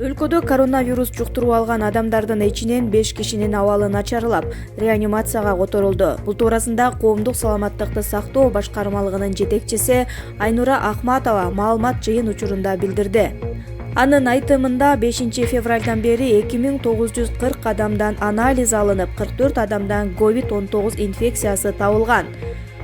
Өлкөдө коронавирус жуктуруп алган адамдардын ичинен 5 кишинин абалы начарлап, реанимацияга которулду. Бул туурасында Коомдук саламаттыкты сактоо башкармалыгынын жетекчиси Айнура Ахматова маалымат жыйын учурунда билдирди. Анын айтымында 5 февралдан бери 2940 адамдан анализ алынып, 44 адамдан COVID-19 инфекциясы табылган.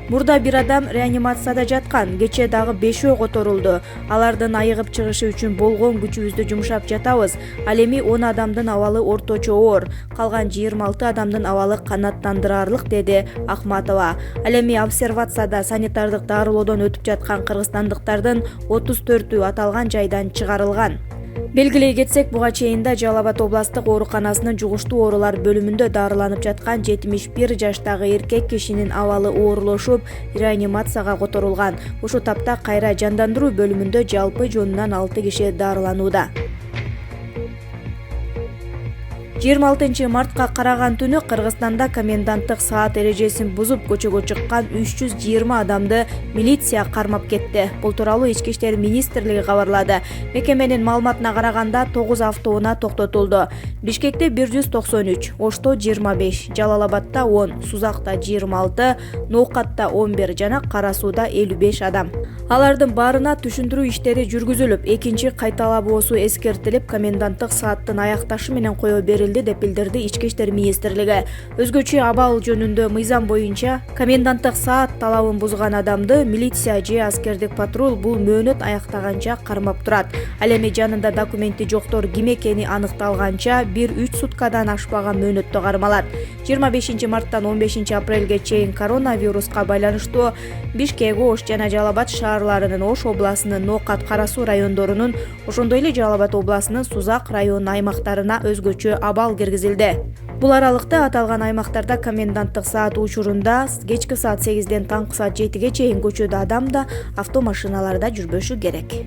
Мурда бир адам реанимацияда жаткан, кече дагы 5 которулду. Алардын айыгып чыгышы үчүн болгон күчүбүздү жумшап жатабыз. Ал эми 10 адамдын абалы орточо оор, калган 26 адамдын абалы канааттандырарлык, деди Ахматова. Ал эми обсервацияда санитардык дарылоодон өтүп жаткан кыргызстандыктардын 34-ү аталган жайдан чыгарылган. Белгилей кетсек, буга чейин да Жалал Абад областтык ооруканасынын жугуштуу оорулар бөлүмүндө дарыланып жаткан 71 жаштагы эркек кишинин абалы оорлошуп, реанимацияга которулган. Ушул тапта кайра жандандыруу бөлүмүндө жалпы жонунан 6 киши дарыланууда. 26 мартка караган түнү Кыргызстанда коменданттык саат эрежесин бузуп көчөгө чыккан 320 адамды милиция кармап кетти. Бул тууралуу Ички иштер министрлиги кабарлады. Мекеменин маалыматына караганда 9 автоунаа токтотулду. Бишкекте 193, Ошто 25, Жалал Абадта 10, Сузакта 26, Ноокатта 11 жана Кара Сууда 55 адам. Алардын баарына түшүндүрүү иштери жүргүзүлүп, экинчи кайталабоосу эскертилип, коменданттык сааттын аякташы менен кое берилди деп билдирди Ички иштер министрлиги. Өзгөчө абал жөнүндө мыйзам боюнча коменданттык саат талабын бузган адамды милиция же аскердик патруль бул мөөнөт аяктаганча кармап турат. Ал эми жанында документи жоктор ким экени аныкталганча 1-3 суткадан ашпаган мөөнөттө кармалат. 25 марттан 15 апрелге чейин коронавируска байланыштуу Бишкек, Ош жана Жалал Абад шаарларынын, Ош областынын Ноокат, Кара Суу райондорунун, ошондой эле Жалал Абад областынын Сузак районунун аймактарына өзгөчө абал киргизилди. Бул аралыкта аталган аймактарда коменданттык саат учурунда кечки саат 8ден таңкы саат 7ге чейин көчөдө адам да, автомашиналарда жүрбөшү керек.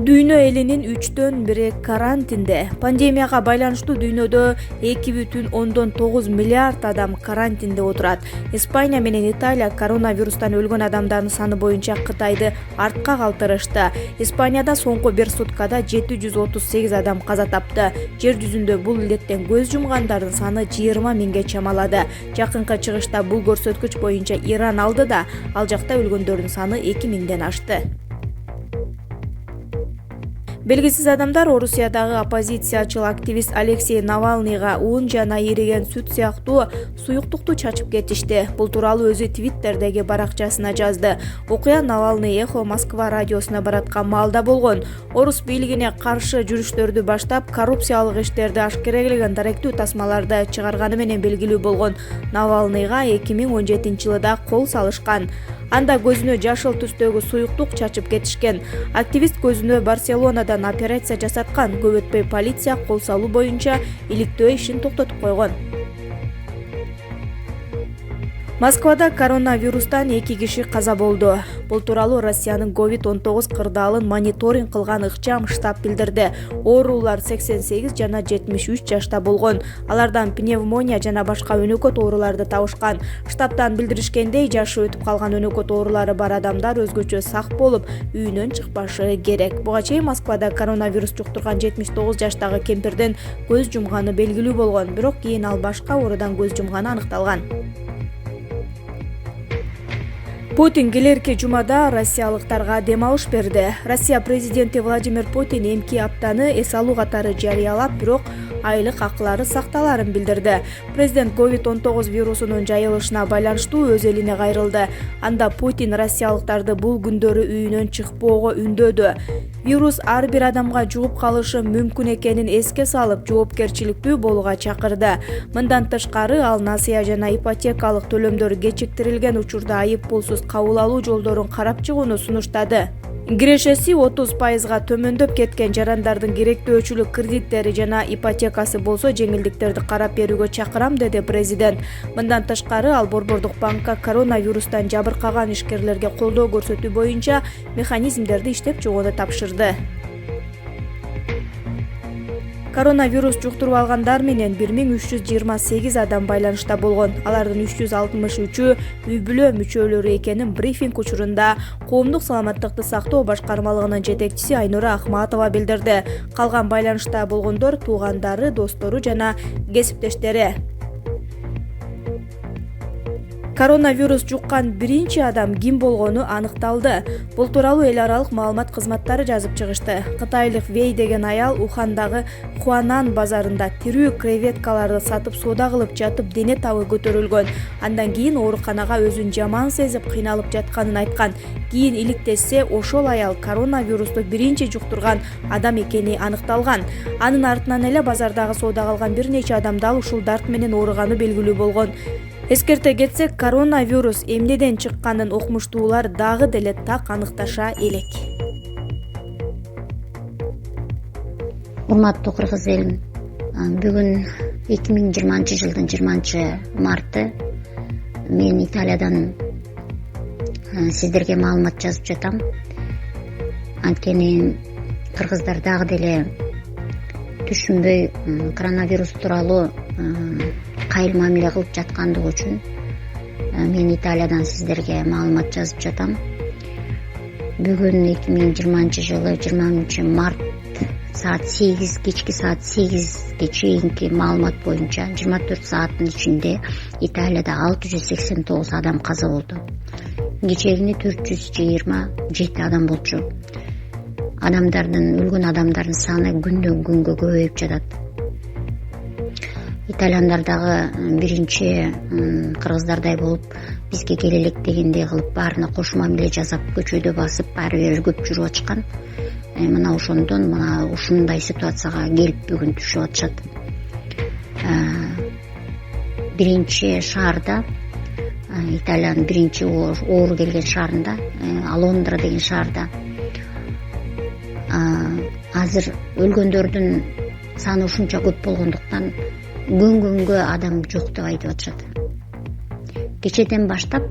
Дүйнө элинин 3/1 карантинде. Пандемияга байланыштуу дүйнөдө 2,9 миллиард адам карантинде отурат. Испания менен Италия коронавирустан өлгөн адамдардын саны боюнча Кытайды артка калтырышты. Испанияда соңку бир суткада 738 адам каза тапты. Жер жүзүндө бул илдеттен көз жумгандардын саны 20 миңге чамалады. Жакынкы чыгышта бул көрсөткүч боюнча Иран алды да, ал жакта өлгөндөрдүн саны 2 миңден ашты. Белгисиз адамдар Орусиядагы оппозициячыл активист Алексей Навальныйга ун жана ириген сүт сыяктуу суюктукту чачып кетишти. Бул тууралуу өзү Твиттердеги баракчасына жазды. Окуя Навальный Эхо Москва радиосуна бараткан маалда болгон. Орус бийлигине каршы жүрүштөрдү баштап, коррупциялык иштерди ашкерелеген даректүү тасмаларды чыгарганы менен белгилүү болгон Навальныйга 2017-жылда кол салышкан. Анда көзүнө жашыл түстөгү суюктук чачып кетишкен. Активист көзүнө Барселонадан операция жасаткан. Көп өтпөй полиция кол салуу боюнча иликтөө ишин токтотуп койгон. Москвада коронавирустан 2 киши каза болду. Бул тууралуу Россиянын COVID-19 кырдаалын мониторинг кылган ыкчам штаб билдирди. Оорулар 88 жана 73 жашта болгон. Алардан пневмония жана башка өнөкөт ооруларды табышкан. Штабтан билдиришкендей, жашы өтүп калган өнөкөт оорулары бар адамдар өзгөчө сак болуп, үйүнөн чыкпашы керек. Буга чейин Москвада коронавирус жуктурган 79 жаштагы кемпирдин көз жумганы белгилүү болгон, бирок кийин ал башка оорудан көз жумганы аныкталган. Путин келерки жумада россиялыктарга дем алыш берди. Россия президенти Владимир Путин эмки аптаны эс алуу катары жарыялап, бирок айлык акылары сакталарын билдирди. Президент COVID-19 вирусунун жайылышына байланыштуу өз элине кайрылды. Анда Путин россиялыктарды бул күндөрү үйүнөн чыкпоого үндөдү. Вирус ар бир адамга жугуп калышы мүмкүн экенин эске салып, жоопкерчиликтүү болууга чакырды. Мындан тышкары, ал насыя жана ипотекалык төлөмдөр кечиктирилген учурда айып пулсуз кабыл алуу жолдорун карап чыгууну сунуштады. Кирешеси 30%га төмөндөп кеткен жарандардын керектөөчүлүк кредиттери жана ипотекасы болсо жеңилдиктерди карап берүүгө чакырам, деди президент. Мындан тышкары, ал Борбордук банкка коронавирустан жабыркаган ишкерлерге колдоо көрсөтүү боюнча механизмдерди иштеп чыгууну тапшырды. Коронавирус жуктуруп алгандар менен 1328 адам байланышта болгон. Алардын 363-ü үй бүлө мүчөлөрү экенин брифинг учурунда коомдук саламаттыкты сактоо башкармалыгынын жетекчиси Айнура Ахматова билдирди. Калган байланышта болгондор туугандары, достору жана кесиптештери. Коронавирус жуккан биринчи адам ким болгону аныкталды. Бул тууралуу эл аралык маалымат кызматтары жазып чыгышты. Кытайлык Вэй деген аял Ухандагы Хуанан базарында тирүү креветкаларды сатып соода кылып жатып дене табы көтөрүлгөн. Андан кийин ооруканага өзүн жаман сезип кыйналып жатканын айткан. Кийин иликтешсе, ошол аял коронавирусту биринчи жуктурган адам экени аныкталган. Анын артынан эле базардагы соода кылган бир нече адам дал ушул дарт менен ооруганы белгилүү болгон. Эскерте кетсек, коронавирус эмнеден чыкканын окумуштуулар дагы деле так аныкташа элек. Урматтуу кыргыз элим, бүгүн 2020-жылдын 20-марты мен Италиядан сиздерге маалымат жазып жатам. Анткени кыргыздар дагы деле түшүнбөй коронавирус тууралуу кайыл мамиле кылып жаткандыгы үчүн мен Италиядан сиздерге маалымат жазып жатам. Бүгүн 2020-жылы 20-март саат 8, кечки саат 8ге чейинки маалымат боюнча 24 сааттын ичинде Италияда 689 адам каза болду. Кечегини 427 адам болчу. Өлгөн адамдардын саны күндөн күнгө көбөйүп жатат. Итальяндар дагы биринчи кыргыздардай болуп бизге келелек дегендей кылып баарына кош мамиле жасап көчөдө басып баары бир өргөп жүрүп атышкан. Мына ошондон ушундай ситуацияга келип бүгүн түшүп атышат. Биринчи шаарда, Италиянын биринчи оору келген шаарында, Лондра деген шаарда азыр өлгөндөрдүн саны ушунча көп болгондуктан күнгө адам жок деп айтып атышат. Кечеден баштап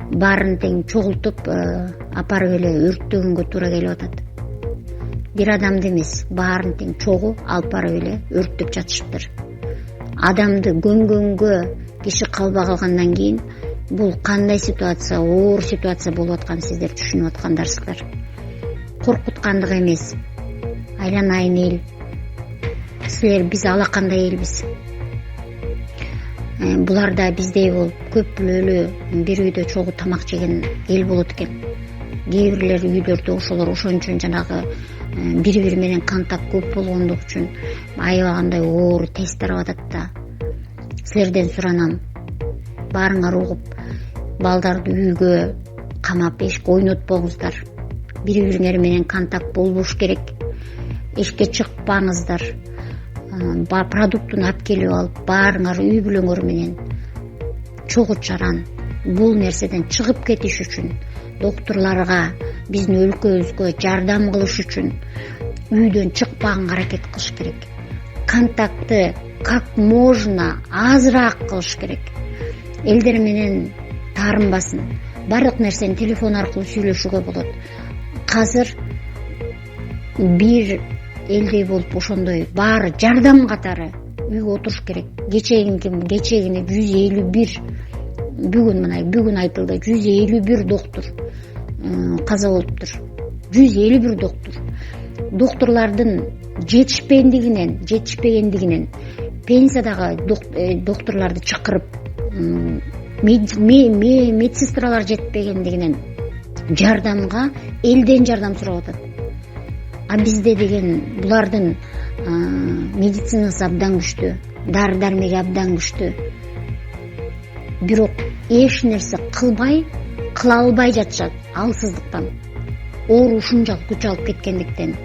баарын тең чогултуп апарып эле өрттөгөнгө туура келип атат. Бир адамды эмес, баарын тең чогуу алып барып эле өрттөп жатышыптыр. Адамды көмгөнгө киши калбай калгандан кийин бул кандай ситуация, оор ситуация болуп атканын сиздер түшүнүп аткандарсыздар. Коркуткандык эмес. Айланайын эл. Силер биз алакандай элбиз. Булар да биздей болуп көп бөлөлүү бир үйдө чогуу тамак жеген эл болот экен. Кээ бирлер үйлөрдө ошолор ошон үчүн жанагы бири-бири менен контакт көп болгондук үчүн аябагандай оор тест тарап атат да. Силерден суранам. Баарыңар угуп, балдарды үйгө камап эшикке ойнотпоңуздар. Бири-бириңер менен контакт болбош керек. Эшикке чыкпаңыздар. Продуктун алып келип алып, баарыңар үй бүлөңөр менен чогуу чаран бул нерседен чыгып кетиш үчүн доктурларга, биздин өлкөбүзгө жардам кылыш үчүн үйдөн чыкпаганга аракет кылыш керек. Контактты как можно азыраак кылыш керек. Элдер менен таарынбасын. Бардык нерсени телефон аркылуу сүйлөшүүгө болот. Азыр бир элдей болуп ошондой баары жардам катары үйгө отуруш керек. Кечегине 151 бүгүн айтылды 151 доктур каза болуптур. 151 доктур. Доктурлардын жетишпегендигинен пенсиядагы доктурларды чакырып медсестралар жетпегендигинен жардамга элден жардам сурап атат. А бизде деген булардын медицинасы абдан күчтүү, дары-дармеги абдан күчтүү. Бирок эч нерсе кыла албай жатышат алсыздыктан. Оору ушунчалык күч алып кеткендиктен.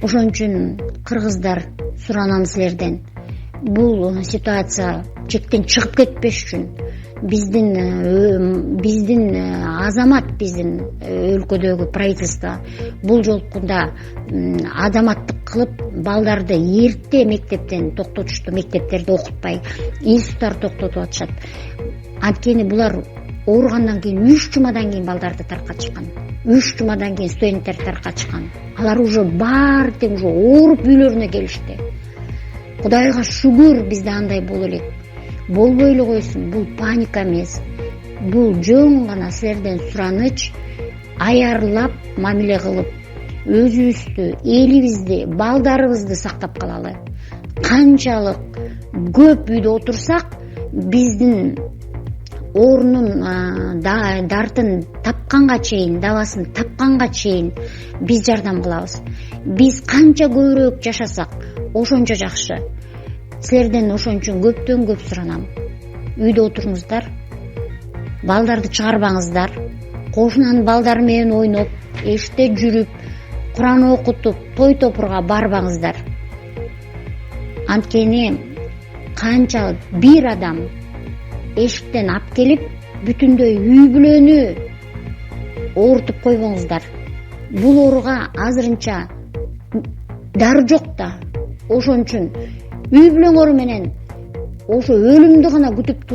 Ошон үчүн кыргыздар суранам силерден. Бул ситуация чектен чыгып кетпеш үчүн биздин азамат, биздин өлкөдөгү правительство бул жолкунда азаматтык кылып балдарды эрте мектептен токтотушту, мектептерде окутпай институттар токтотуп атышат. Анткени булар ооругандан кийин 3 жумадан кийин балдарды таркатышкан. 3 жумадан кийин студенттер таркачкан. Алар уже баары тең уже ооруп үйлөрүнө келишти. Кудайга шүгүр бизде андай боло элек. Болбой эле койсун, бул паника эмес. Бул жөн гана силерден сураныч, аярлап мамиле кылып, өзүбүздү, элибизди, балдарыбызды сактап калалы. Канчалык көп үйдө отурсак, биздин орнун дартын тапканга чейин, дабасын тапканга чейин биз жардам кылабыз. Биз канча көбүрөөк жашасак, ошончо жакшы. Силерден ошон үчүн көптөн көп суранам. Үйдө отуруңуздар, балдарды чыгарбаңыздар, кошунанын балдары менен ойноп, эшикте жүрүп, Куран окутуп, той топурга барбаңыздар. Анткени канча бир адам эшиктен ап келип, бүтүндөй үй бүлөнү оорутуп койбоңуздар. Бул ооруга азырынча дары жок да. Ошон үчүн үй бүлөңөр менен ошо өлүмдү гана күтүп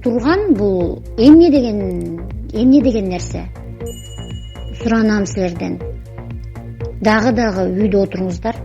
турган бул эмне деген нерсе? Суранам силерден. Дагы үйдө отуруңуздар.